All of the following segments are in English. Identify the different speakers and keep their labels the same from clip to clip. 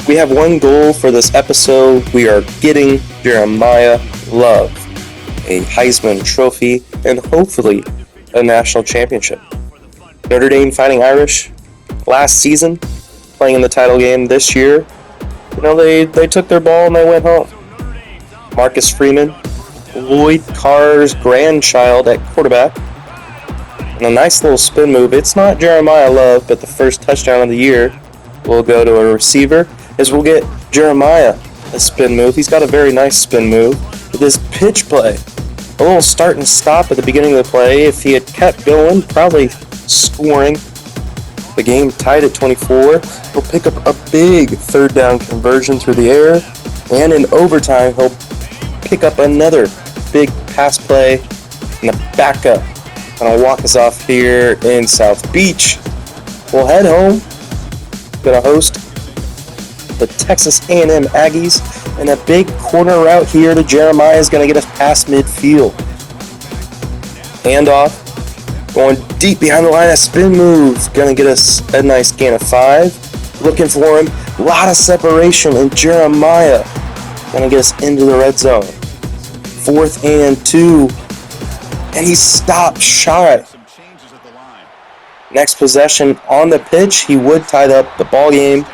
Speaker 1: We have one goal for this episode. We are getting Jeremiyah Love a Heisman trophy and hopefully a national championship. Notre Dame Fighting Irish last season, playing in the title game this year, they took their ball and they went home. Marcus Freeman, Lloyd Carr's grandchild at quarterback, and a nice little spin move. It's not Jeremiyah Love, but the first touchdown of the year will go to a receiver, as we'll get Jeremiyah a spin move. He's got a very nice spin move with his pitch play. A little start and stop at the beginning of the play. If he had kept going, probably scoring. The game tied at 24. He'll pick up a big third down conversion through the air, and in overtime, he'll pick up another big pass play and a backup. Gonna walk us off here in South Beach. We'll head home. Gonna host the Texas A&M Aggies, and a big corner route here to Jeremiyah is gonna get us past midfield. Handoff. Going deep behind the line, a spin move. Gonna get us a nice gain of 5. Looking for him. A lot of separation, and Jeremiyah gonna get us into the red zone. 4th and 2. And he stopped shy. Next possession on the pitch, he would tie up the ball game.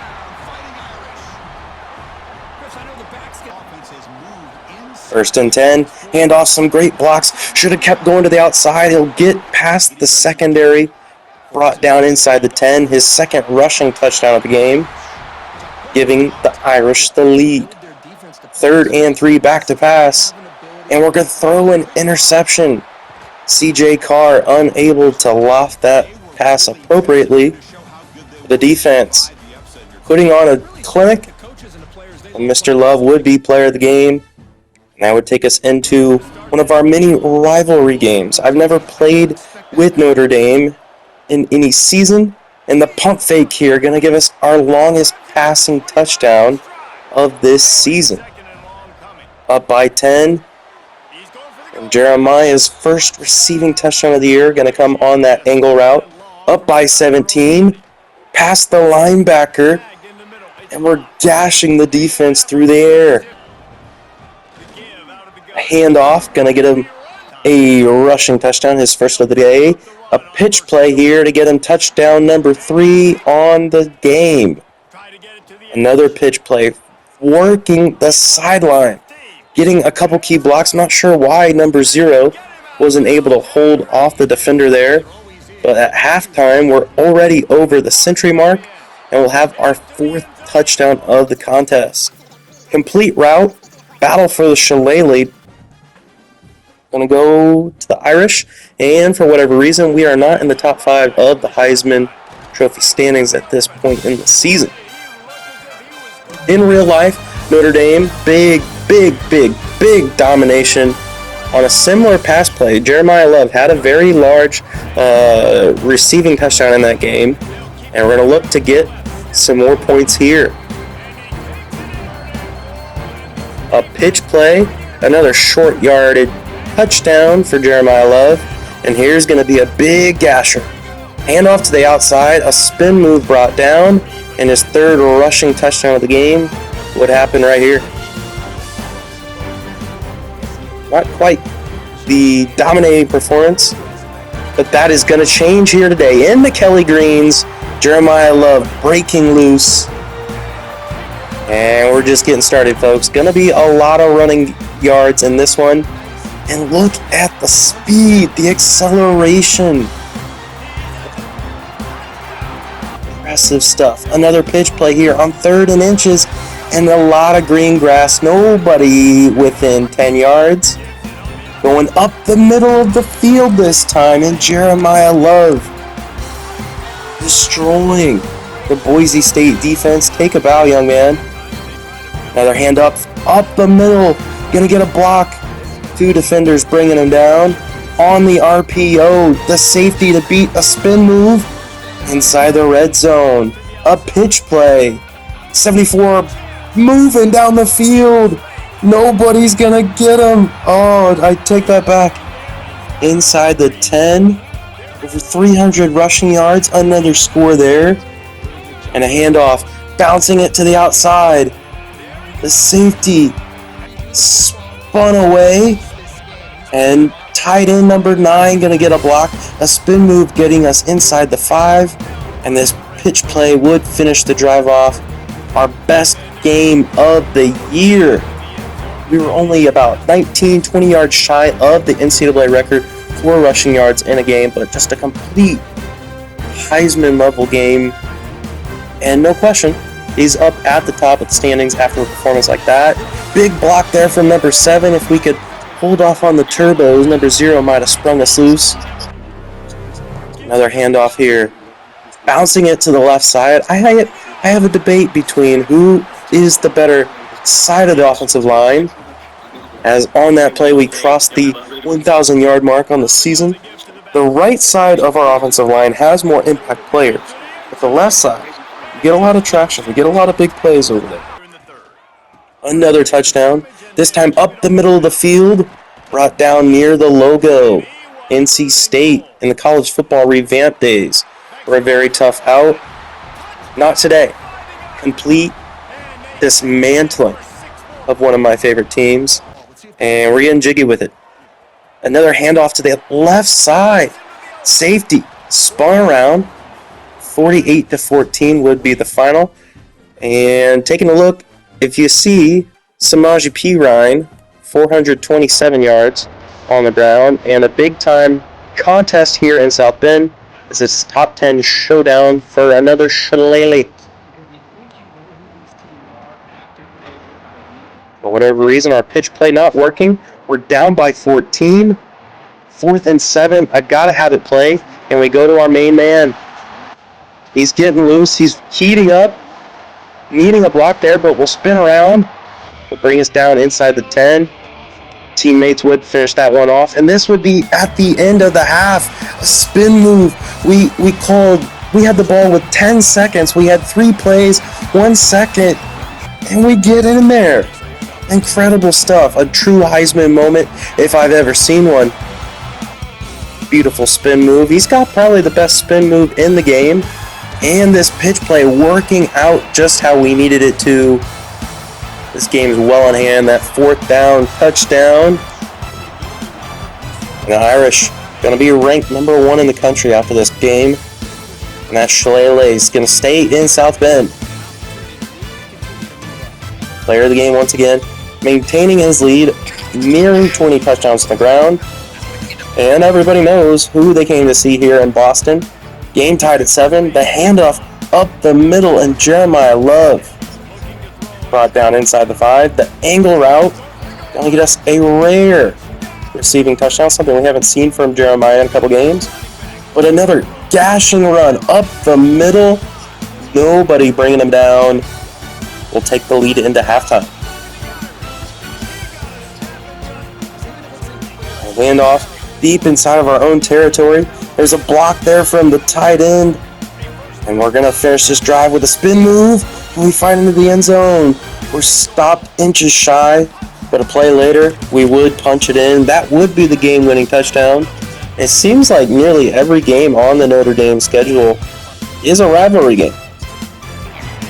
Speaker 1: First and 10, hand off, some great blocks. Should have kept going to the outside. He'll get past the secondary, brought down inside the 10. His second rushing touchdown of the game, giving the Irish the lead. 3rd and 3, back to pass, and we're going to throw an interception. C.J. Carr unable to loft that pass appropriately. The defense putting on a clinic, and Mr. Love would be player of the game. And that would take us into one of our mini rivalry games. I've never played with Notre Dame in any season, and the pump fake here going to give us our longest passing touchdown of this season. Up by 10, and Jeremiyah's first receiving touchdown of the year going to come on that angle route. Up by 17, past the linebacker, and we're dashing the defense through the air. Handoff, gonna get him a rushing touchdown, his first of the day. A pitch play here to get him touchdown number 3 on the game. Another pitch play, working the sideline, getting a couple key blocks. Not sure why number 0 wasn't able to hold off the defender there, but at halftime, we're already over the century mark, and we'll have our 4th touchdown of the contest. Complete route, battle for the shillelagh. Going to go to the Irish, and for whatever reason, we are not in the top 5 of the Heisman Trophy standings at this point in the season. In real life, Notre Dame, big domination on a similar pass play. Jeremiyah Love had a very large receiving touchdown in that game, and we're going to look to get some more points here. A pitch play, another short yarded touchdown for Jeremiyah Love, and here's going to be a big gasher. Handoff to the outside, a spin move brought down, and his 3rd rushing touchdown of the game would happen right here. Not quite the dominating performance, but that is going to change here today. In the Kelly Greens, Jeremiyah Love breaking loose, and we're just getting started, folks. Going to be a lot of running yards in this one. And look at the speed, the acceleration. Impressive stuff. Another pitch play here on 3rd and inches, and a lot of green grass. Nobody within 10 yards. Going up the middle of the field this time, and Jeremiyah Love destroying the Boise State defense. Take a bow, young man. Another hand up the middle. Gonna get a block. 2 defenders bringing him down. On the RPO, the safety to beat a spin move inside the red zone. A pitch play. 74 moving down the field. Nobody's gonna get him. Oh, I take that back. Inside the 10. Over 300 rushing yards. Another score there. And a handoff bouncing it to the outside. The safety spun away, and tight end number 9 going to get a block. A spin move getting us inside the 5, and this pitch play would finish the drive off. Our best game of the year. We were only about 19, 20 yards shy of the NCAA record for rushing yards in a game, but just a complete Heisman level game. And no question, he's up at the top of the standings after a performance like that. Big block there from number 7. If we could hold off on the turbos, number 0 might have sprung us loose. Another handoff here. Bouncing it to the left side. I have a debate between who is the better side of the offensive line, as on that play we crossed the 1,000-yard mark on the season. The right side of our offensive line has more impact players, but the left side, we get a lot of traction. We get a lot of big plays over there. Another touchdown, this time up the middle of the field, brought down near the logo. NC State in the college football revamp days were a very tough out. Not today. Complete dismantling of one of my favorite teams, and we're getting jiggy with it. Another handoff to the left side. Safety spun around. 48-14 would be the final. And taking a look, if you see Samaje Perine, 427 yards on the ground, and a big-time contest here in South Bend. This is top 10 showdown for another shillelagh. For whatever reason, our pitch play not working. We're down by 14. 4th and 7. I gotta have it play. And we go to our main man. He's getting loose. He's heating up. Needing a block there, but we'll spin around. Will bring us down inside the 10. Teammates would finish that one off. And this would be at the end of the half. A spin move. We had the ball with 10 seconds. We had 3 plays, 1 second. And we get in there. Incredible stuff. A true Heisman moment if I've ever seen one. Beautiful spin move. He's got probably the best spin move in the game. And this pitch play working out just how we needed it to. This game is well in hand. That 4th down touchdown. And the Irish going to be ranked number 1 in the country after this game. And that shillelagh is going to stay in South Bend. Player of the game once again, maintaining his lead, nearing 20 touchdowns on the ground. And everybody knows who they came to see here in Boston. Game tied at 7. The handoff up the middle, and Jeremiyah Love brought down inside the 5. The angle route going to get us a rare receiving touchdown, something we haven't seen from Jeremiyah in a couple games. But another gashing run up the middle. Nobody bringing him down. We'll take the lead into halftime. A handoff deep inside of our own territory. There's a block there from the tight end. And we're going to finish this drive with a spin move. And we find into the end zone. We're stopped inches shy. But a play later, we would punch it in. That would be the game-winning touchdown. It seems like nearly every game on the Notre Dame schedule is a rivalry game.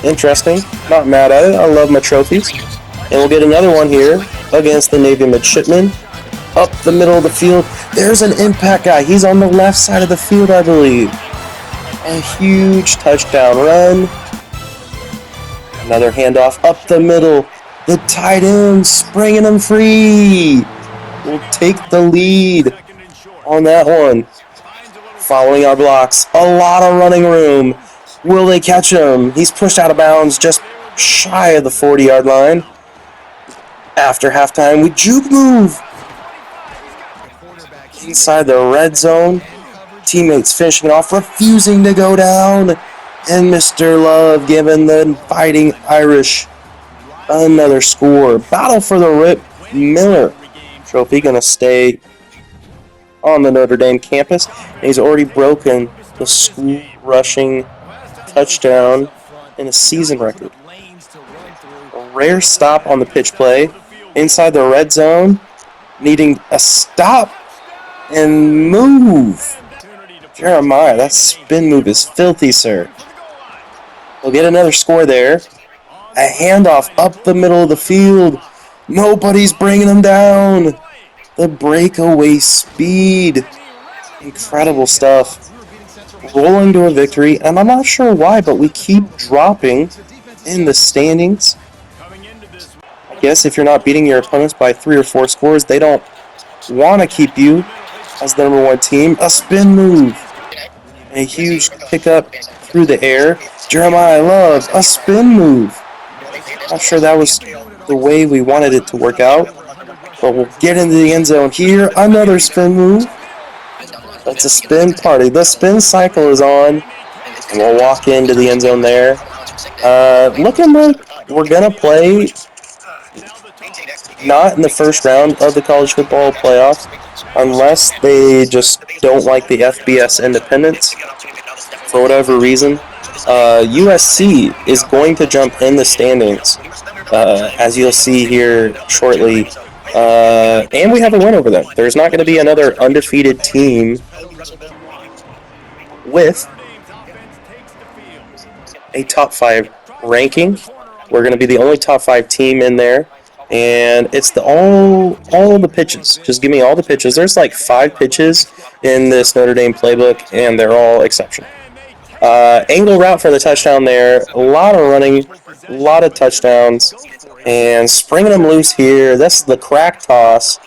Speaker 1: Interesting. Not mad at it. I love my trophies. And we'll get another one here against the Navy Midshipmen. Up the middle of the field. There's an impact guy. He's on the left side of the field, I believe. A huge touchdown run. Another handoff up the middle. The tight end springing him free. We'll take the lead on that one. Following our blocks. A lot of running room. Will they catch him? He's pushed out of bounds just shy of the 40-yard line. After halftime, we juke move. Inside the red zone. Teammates finishing off, refusing to go down. And Mr. Love giving the Fighting Irish another score. Battle for the Rip Miller Trophy going to stay on the Notre Dame campus. And he's already broken the school rushing touchdown in a season record. A rare stop on the pitch play. Inside the red zone. Needing a stop and move. Jeremiyah, that spin move is filthy, sir. We'll get another score there. A handoff up the middle of the field. Nobody's bringing him down. The breakaway speed. Incredible stuff. Rolling to a victory, and I'm not sure why, but we keep dropping in the standings. I guess if you're not beating your opponents by 3 or 4 scores, they don't want to keep you as the number 1 team. A spin move. And a huge pickup through the air. Jeremiyah Love, a spin move. Not sure that was the way we wanted it to work out, but we'll get into the end zone here. Another spin move. That's a spin party. The spin cycle is on, and we'll walk into the end zone there. Looking like we're going to play not in the first round of the college football playoffs unless they just don't like the FBS independents for whatever reason. USC is going to jump in the standings, as you'll see here shortly. And we have a win over them. There's not going to be another undefeated team with a top 5 ranking. We're going to be the only top 5 team in there. And it's all the pitches. Just give me all the pitches. There's like 5 pitches in this Notre Dame playbook, and they're all exceptional. Angle route for the touchdown there. A lot of running, a lot of touchdowns, and springing them loose here. That's the crack toss.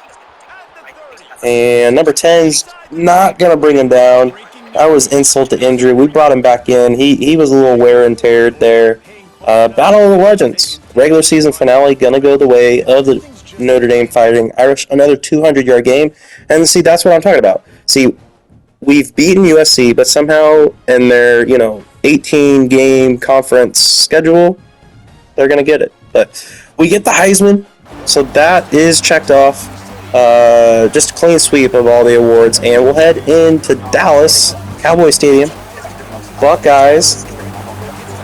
Speaker 1: And number 10's not going to bring him down. That was insult to injury. We brought him back in. He was a little wear and tear there. Battle of the Legends. Regular season finale going to go the way of the Notre Dame Fighting Irish. Another 200-yard game. And see, that's what I'm talking about. See, we've beaten USC, but somehow in their, 18-game conference schedule, they're going to get it. But we get the Heisman, so that is checked off. Just a clean sweep of all the awards, and we'll head into Dallas, Cowboy Stadium. Buckeyes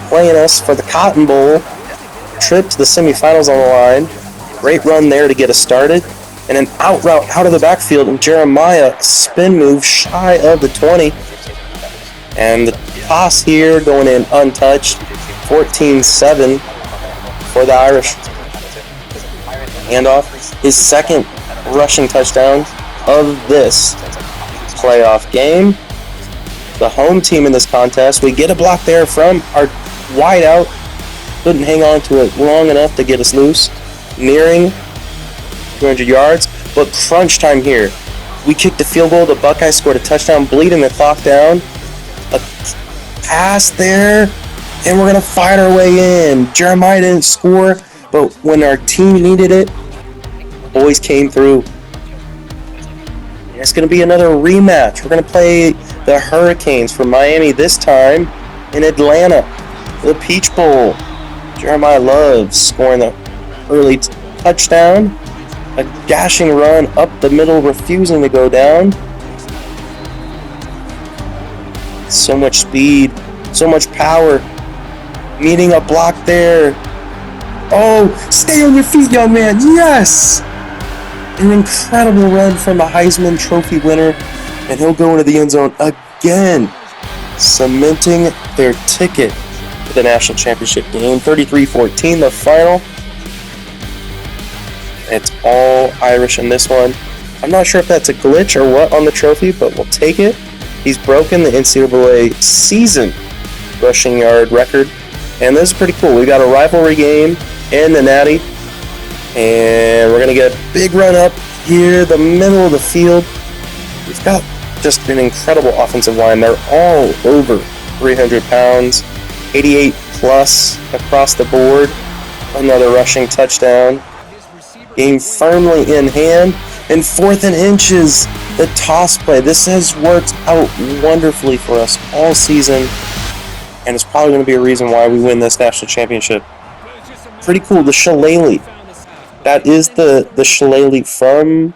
Speaker 1: playing us for the Cotton Bowl. Trip to the semifinals on the line. Great run there to get us started. And an out route out of the backfield, and Jeremiah spin move shy of the 20. And the toss here going in untouched. 14-7 for the Irish. Handoff, his second rushing touchdown of this playoff game. The home team in this contest. We get a block there from our wideout. Couldn't hang on to it long enough to get us loose. Nearing 200 yards, but crunch time here. We kicked the field goal. The Buckeyes scored a touchdown, bleeding the clock down. A pass there, and we're going to fight our way in. Jeremiah didn't score, but when our team needed it, boys came through. It's going to be another rematch. We're going to play the Hurricanes from Miami, this time in Atlanta. The Peach Bowl. Jeremiyah Love scoring the early touchdown. A dashing run up the middle, refusing to go down. So much speed, so much power. Meeting a block there. Oh, stay on your feet, young man. Yes! An incredible run from the Heisman Trophy winner, and he'll go into the end zone again, cementing their ticket to the national championship game. 33-14, the final. It's all Irish in this one. I'm not sure if that's a glitch or what on the trophy, but we'll take it. He's broken the NCAA season rushing yard record, and this is pretty cool. We got a rivalry game in the Natty, and we're going to get a big run up here, the middle of the field. We've got just an incredible offensive line. They're all over 300 pounds, 88 plus across the board. Another rushing touchdown. Game firmly in hand, and 4th and inches, the toss play. This has worked out wonderfully for us all season, and it's probably going to be a reason why we win this national championship. Pretty cool. The shillelagh. That is the shillelagh from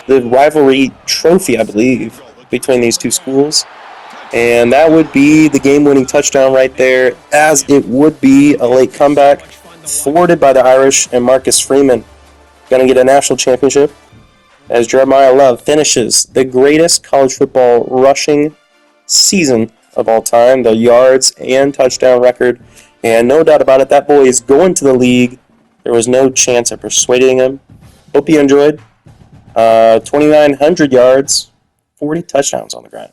Speaker 1: the rivalry trophy, I believe, between these two schools. And that would be the game-winning touchdown right there, as it would be a late comeback thwarted by the Irish and Marcus Freeman. Going to get a national championship as Jeremiyah Love finishes the greatest college football rushing season of all time, the yards and touchdown record. And no doubt about it, that boy is going to the league. There was no chance of persuading him. Hope you enjoyed. 2,900 yards, 40 touchdowns on the ground.